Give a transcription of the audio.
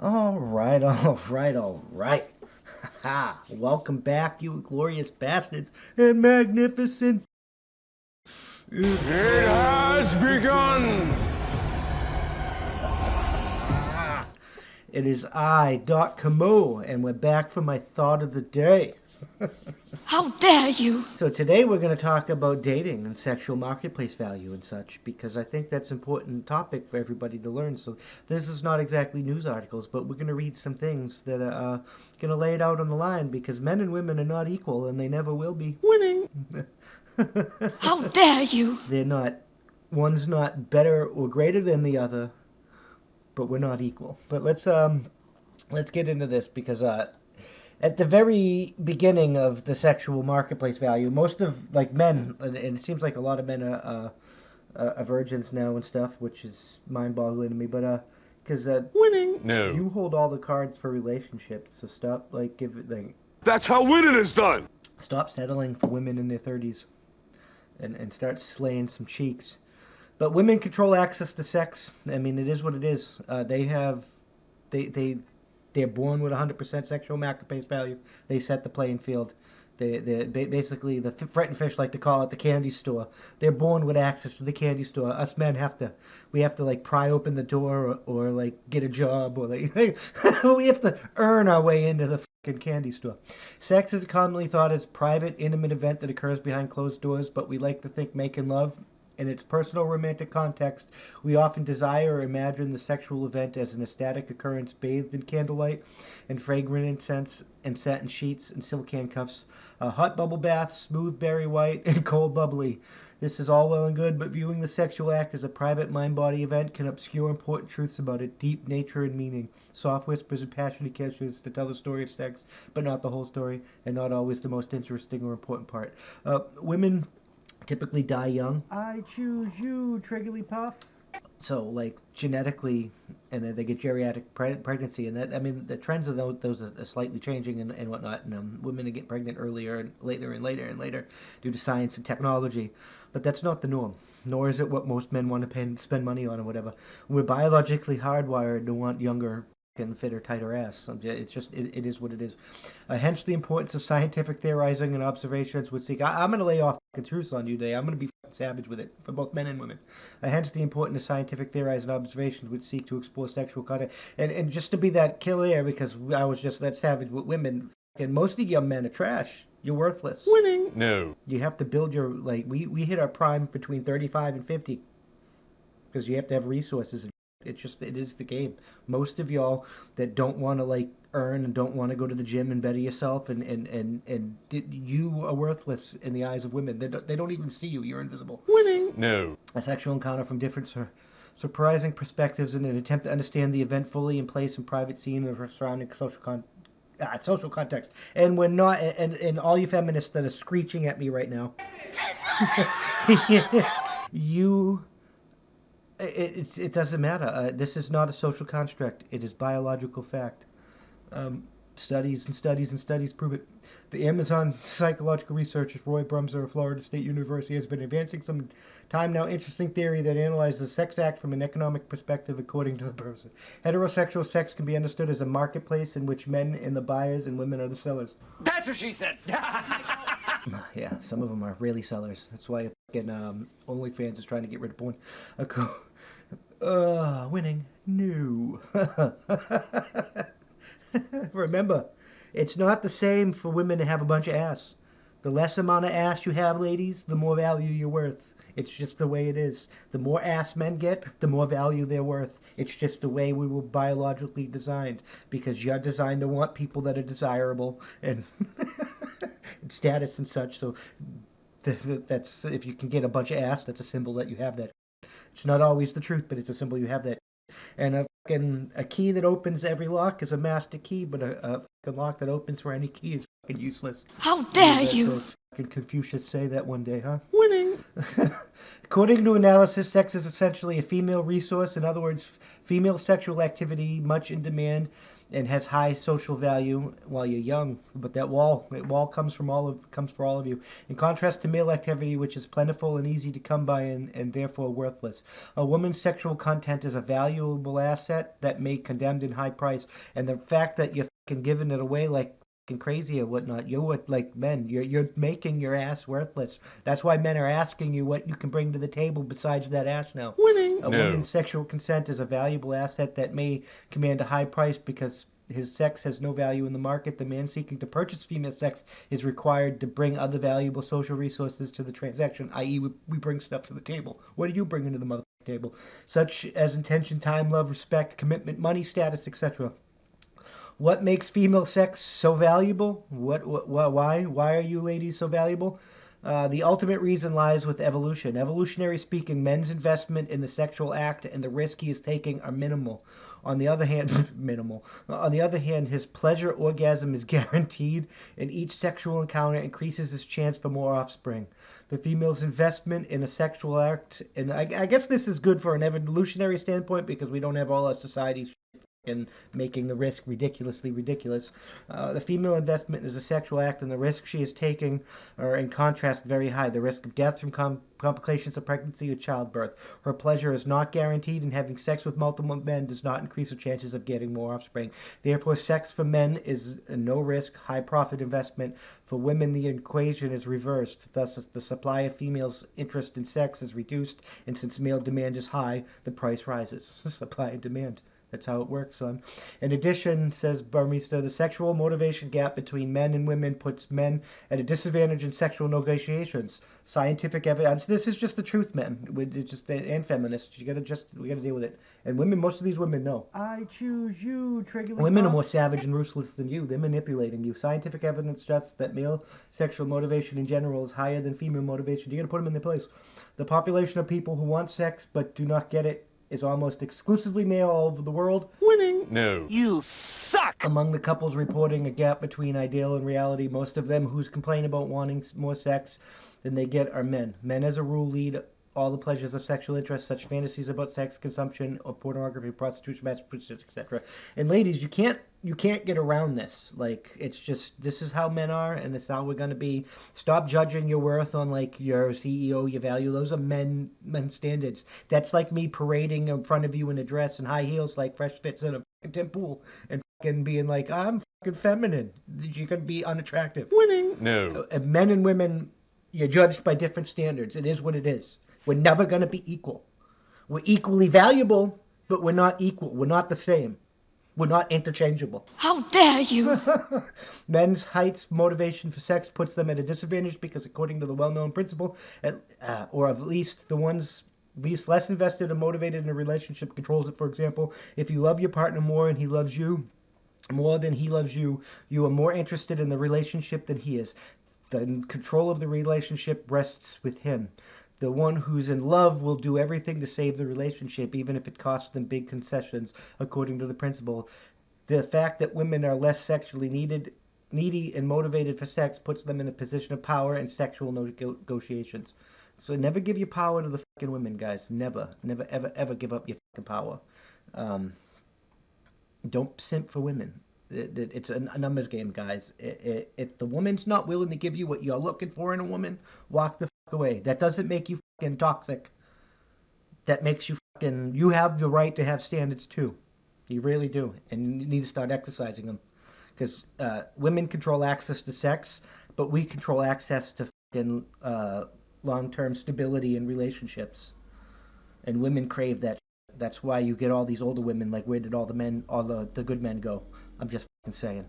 All right, all right, all right. Ha! Welcome back, you Inglorious Bastards and magnificent. It has begun! It is I, Doc Camus, and we're back for my thought of the day. How dare you! So today we're going to talk about dating and sexual marketplace value and such, because I think that's an important topic for everybody to learn. So this is not exactly news articles, but we're going to read some things that are going to lay it out on the line, because men and women are not equal, and they never will be. Winning! How dare you! They're not. One's not better or greater than the other, but we're not equal. But let's get into this because at the very beginning of the sexual marketplace value, most of like men, and it seems like a lot of men are virgins now and stuff, which is mind-boggling to me. But because Winning! No. you hold all the cards for relationships, so stop That's how winning is done! stop settling for women in their 30s, and start slaying some cheeks. But women control access to sex. I mean, it is what it is. They're born with 100% sexual marketplace value. They set the playing field. They basically, the Fret and Fish like to call it the candy store. They're born with access to the candy store. Us men we have to like pry open the door or like get a job or like we have to earn our way into the fucking candy store. Sex is commonly thought as a private, intimate event that occurs behind closed doors, but we like to think making love in its personal romantic context, we often desire or imagine the sexual event as an ecstatic occurrence bathed in candlelight and fragrant incense and satin sheets and silk handcuffs, hot bubble baths, smooth berry white, and cold bubbly. This is all well and good, but viewing the sexual act as a private mind-body event can obscure important truths about its deep nature and meaning. Soft whispers and passionate kisses to tell the story of sex, but not the whole story, and not always the most interesting or important part. Women typically die young. I choose you, Trigglypuff. So, like, genetically, and then they get geriatric pregnancy, and that, I mean, the trends of those are slightly changing and whatnot, and women get pregnant earlier and later and later and later due to science and technology. But that's not the norm, nor is it what most men want to spend money on or whatever. We're biologically hardwired to want younger and fitter, tighter ass. It's just, it is what it is. Hence the importance of scientific theorizing and observations would seek. I'm going to lay off truths on you today. I'm going to be savage with it for both men and women. Hence the importance of scientific theorizing and observations would seek to explore sexual content. And just to be that killer, because I was just that savage with women, and most of you men are trash. You're worthless. Winning! No. You have to build your, like, we hit our prime between 35 and 50. Because you have to have resources. It is the game. Most of y'all that don't want to like earn and don't want to go to the gym and better yourself and you are worthless in the eyes of women. They don't even see you. You're invisible. Winning! No. A sexual encounter from different surprising perspectives in an attempt to understand the event fully in place in private scene of surrounding social context. And we're not, and all you feminists that are screeching at me right now, you. It doesn't matter. This is not a social construct. It is biological fact. Studies and studies and studies prove it. The Amazon psychological researcher Roy Brumser of Florida State University has been advancing some time now interesting theory that analyzes the sex act from an economic perspective according to the person. Heterosexual sex can be understood as a marketplace in which men are the buyers and women are the sellers. That's what she said. Yeah, some of them are really sellers. That's why fucking OnlyFans is trying to get rid of porn. Winning. No. Remember, it's not the same for women to have a bunch of ass. The less amount of ass you have, ladies, the more value you're worth. It's just the way it is. The more ass men get, the more value they're worth. It's just the way we were biologically designed. Because you're designed to want people that are desirable and, and status and such. So that's, if you can get a bunch of ass, that's a symbol that you have that. It's not always the truth, but it's a symbol you have that. And a key that opens every lock is a master key, but a fucking lock that opens for any key is fucking useless. How dare you! Fucking Confucius say that one day, huh? Winning! According to analysis, sex is essentially a female resource. In other words, female sexual activity, much in demand, and has high social value while you're young. But that wall comes for all of you. In contrast to male activity, which is plentiful and easy to come by and therefore worthless. A woman's sexual content is a valuable asset that may condemned in high price. And the fact that you're fucking giving it away like crazy or whatnot, you're what like men. You're making your ass worthless. That's why men are asking you what you can bring to the table besides that ass now. Winning. A No. woman's sexual consent is a valuable asset that may command a high price because his sex has no value in the market. The man seeking to purchase female sex is required to bring other valuable social resources to the transaction, i.e., we bring stuff to the table. What are you bringing to the motherfucking table? Such as intention, time, love, respect, commitment, money, status, etc. What makes female sex so valuable? Why are you ladies so valuable? The ultimate reason lies with evolution. Evolutionary speaking, men's investment in the sexual act and the risk he is taking are minimal. On the other hand, minimal. On the other hand, his pleasure orgasm is guaranteed, and each sexual encounter increases his chance for more offspring. The female's investment in a sexual act, and I guess this is good for an evolutionary standpoint because we don't have all our societies and making the risk ridiculously ridiculous. The female investment is a sexual act, and the risk she is taking are, in contrast, very high. The risk of death from complications of pregnancy or childbirth. Her pleasure is not guaranteed, and having sex with multiple men does not increase her chances of getting more offspring. Therefore, sex for men is a no-risk, high-profit investment. For women, the equation is reversed. Thus, the supply of females' interest in sex is reduced, and since male demand is high, the price rises. Supply and demand. That's how it works, son. In addition, says Barmista, the sexual motivation gap between men and women puts men at a disadvantage in sexual negotiations. Scientific evidence. This is just the truth, men. And feminists. We gotta deal with it. And women, most of these women know. I choose you, trigger. Women are more savage and ruthless than you. They're manipulating you. Scientific evidence suggests that male sexual motivation in general is higher than female motivation. You gotta put them in their place. The population of people who want sex but do not get it is almost exclusively male all over the world. Winning. No. You suck! Among the couples reporting a gap between ideal and reality, most of them who complain about wanting more sex than they get are men. Men, as a rule, lead all the pleasures of sexual interest, such fantasies about sex consumption or pornography, prostitution, masturbation, etc. And ladies, you can't get around this. Like, it's just, this is how men are, and it's how we're gonna be. Stop judging your worth on like your CEO, your value. Those are men standards. That's like me parading in front of you in a dress and high heels like Fresh Fits in a fucking Tim Pool and fucking being like, I'm fucking feminine. You can be unattractive. Winning. No. Men and women, you're judged by different standards. It is what it is. We're never going to be equal. We're equally valuable, but we're not equal. We're not the same. We're not interchangeable. How dare you? Men's heights motivation for sex puts them at a disadvantage because, according to the well-known principle, or at least the ones least less invested and motivated in a relationship controls it. For example, if you love your partner more and he loves you more than he loves you, you are more interested in the relationship than he is. The control of the relationship rests with him. The one who's in love will do everything to save the relationship, even if it costs them big concessions, according to the principle. The fact that women are less sexually needy and motivated for sex puts them in a position of power in sexual negotiations. So never give your power to the fucking women, guys. Never, ever, ever give up your fucking power. Don't simp for women. It's a numbers game, guys. If the woman's not willing to give you what you're looking for in a woman, walk the fuck away. That doesn't make you fucking toxic. That makes you fucking... You have the right to have standards, too. You really do. And you need to start exercising them. Because women control access to sex, but we control access to fucking long-term stability in relationships. And women crave that. That's why you get all these older women, like, where did all the men, all the good men go? I'm just fucking saying.